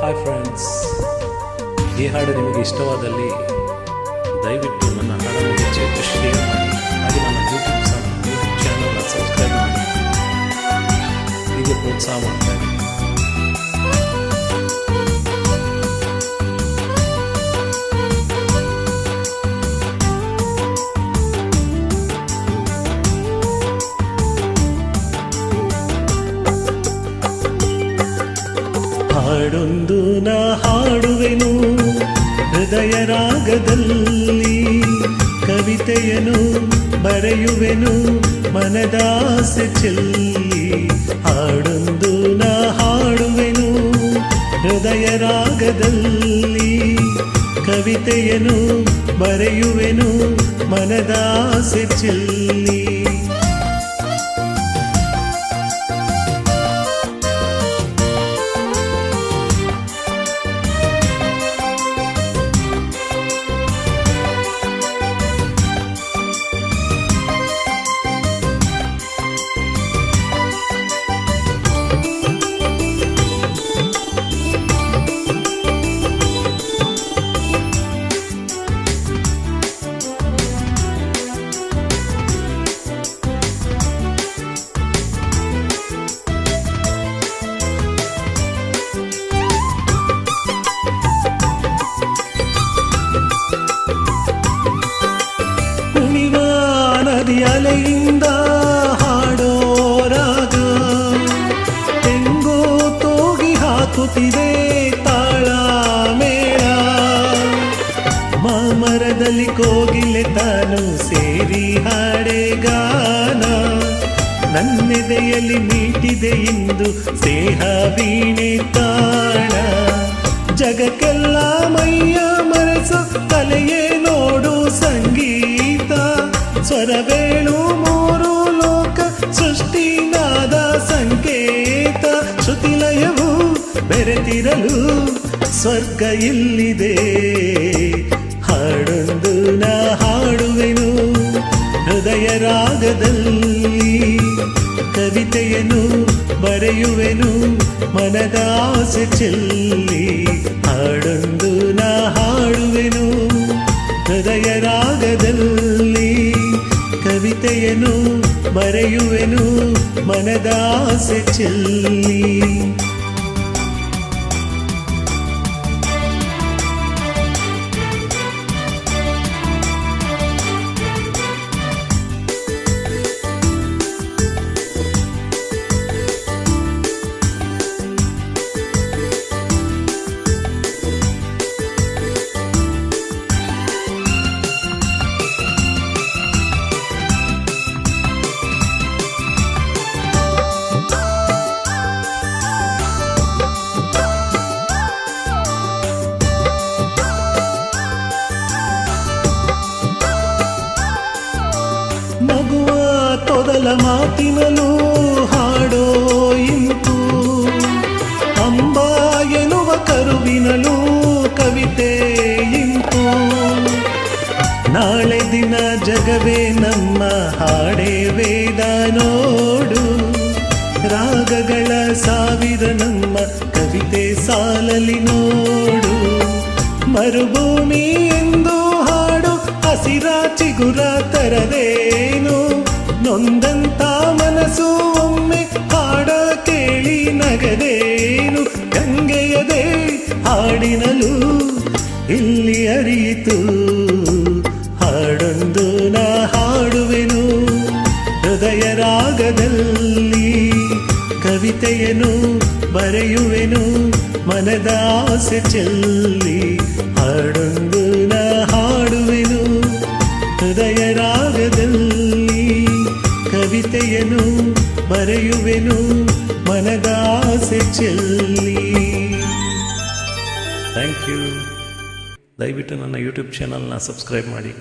Hi friends, ಈ ಹಾಡು ನಿಮಗೆ ಇಷ್ಟವಾದಲ್ಲಿ ದಯವಿಟ್ಟು ನನ್ನ ಹಾಡನ್ನು ಹೆಚ್ಚು ಶೇರ್ ಮಾಡಿ, ಹಾಗೆ ನನ್ನ ಯೂಟ್ಯೂಬ್ ಚಾನಲ್ನ ಸಬ್ಸ್ಕ್ರೈಬ್ ಮಾಡಿ, ಹೀಗೆ ಪ್ರೋತ್ಸಾಹ ಮಾಡ್ತಾರೆ. ಹಾಡೊಂದು ನಾ ಹಾಡುವೆನು ಹೃದಯ ರಾಗದಲ್ಲಿ, ಕವಿತೆಯನ್ನು ಬರೆಯುವೆನು ಮನದಾಸೆ ಚೆಲ್ಲಿ. ಹಾಡೊಂದು ನಾ ಹಾಡುವೆನು ಹೃದಯ ರಾಗದಲ್ಲಿ, ಕವಿತೆಯನ್ನು ಬರೆಯುವೆನು ಮನದಾಸೆ ಚೆಲ್ಲಿ. ಅಲೆಯಿಂದ ಹಾಡೋ ರಾಗ, ತೆಂಗೋ ತೋಗಿ ಹಾಕುತ್ತಿದೆ ತಾಳ ಮೇಳ. ಮಾಮರದಲ್ಲಿ ಕೋಗಿಲೆ ತಾನು ಸೇರಿ ಹಾಡೆ ಗಾನ, ನನ್ನೆದೆಯಲ್ಲಿ ಮೀಟಿದೆ ಇಂದು ಸ್ನೇಹ ವೀಣೆ ತಾಣ. ಜಗಕ್ಕೆಲ್ಲ ಮೈಯ ಮರೆಸು ಕಲೆಯೇ ನೋಡು ಸಂಗೀತ, ಸ್ವರವೇಳು ಮೂರು ಲೋಕ ಸೃಷ್ಟಿನಾದ ಸಂಕೇತ. ಶ್ರುತಿಲಯವು ಬೆರೆತಿರಲು ಸ್ವರ್ಗ ಇಲ್ಲಿದೆ. ಹಾಡೊಂದು ನಾ ಹಾಡುವೆನು ಹೃದಯ ರಾಗದಲ್ಲಿ, ಕವಿತೆಯನ್ನು ಬರೆಯುವೆನು ಮನದಾಸೆ ಚೆಲ್ಲಿ. ಹಾಡೊಂದು ನಾ ಹಾಡುವೆನು ಹೃದಯ ರಾಗದಲ್ಲಿ, ಕವಿತೆಯನ್ನು ಬರೆಯುವೆನು ಮನದಾಸೆ ಚೆಲ್ಲಿ. ಮಗುವ ತೊದಲ ಮಾತಿನಲು ಹಾಡೋ ಇಂಪು, ಅಂಬ ಎನ್ನುವ ಕರುವಿನಲು ಕವಿತೆ ಇಂಪು. ನಾಳೆ ದಿನ ಜಗವೇ ನಮ್ಮ ಹಾಡೇ ವೇದ ನೋಡು, ರಾಗಗಳ ಸಾವಿರ ನಮ್ಮ ಕವಿತೆ ಸಾಲಲಿ ನೋಡು. ಮರುಭೂಮಿ ಎಂದು ಹಾಡು ಹಸಿರ ಚಿಗುರ ತರದೇನು, ನೊಂದಂತ ಮನಸ್ಸು ಒಮ್ಮೆ ಹಾಡ ಕೇಳಿ ನಗದೇನು. ಗಂಗೆಯದೇ ಹಾಡಿನಲು ಇಲ್ಲಿ ಅರಿಯಿತು. ಹಾಡೊಂದು ನಾ ಹಾಡುವೆನು ಹೃದಯ ರಾಗದಲ್ಲಿ, ಕವಿತೆಯನ್ನು ಬರೆಯುವೆನು ಮನದಾಸೆ ಚೆಲ್ಲಿ. ಹಾಡೊಂದು ನಾ ಹಾಡುವೆನು ಹೃದಯ ರಾಗದಲ್ಲಿ, ಕವಿತೆಯನ್ನು ಬರೆಯುವೆನು ಮನದಾಸೆ ಚೆಲ್ಲಿ. Thank you. ದಯವಿಟ್ಟು ನನ್ನ ಯೂಟ್ಯೂಬ್ ಚಾನಲ್ನ ಸಬ್ಸ್ಕ್ರೈಬ್ ಮಾಡಿ.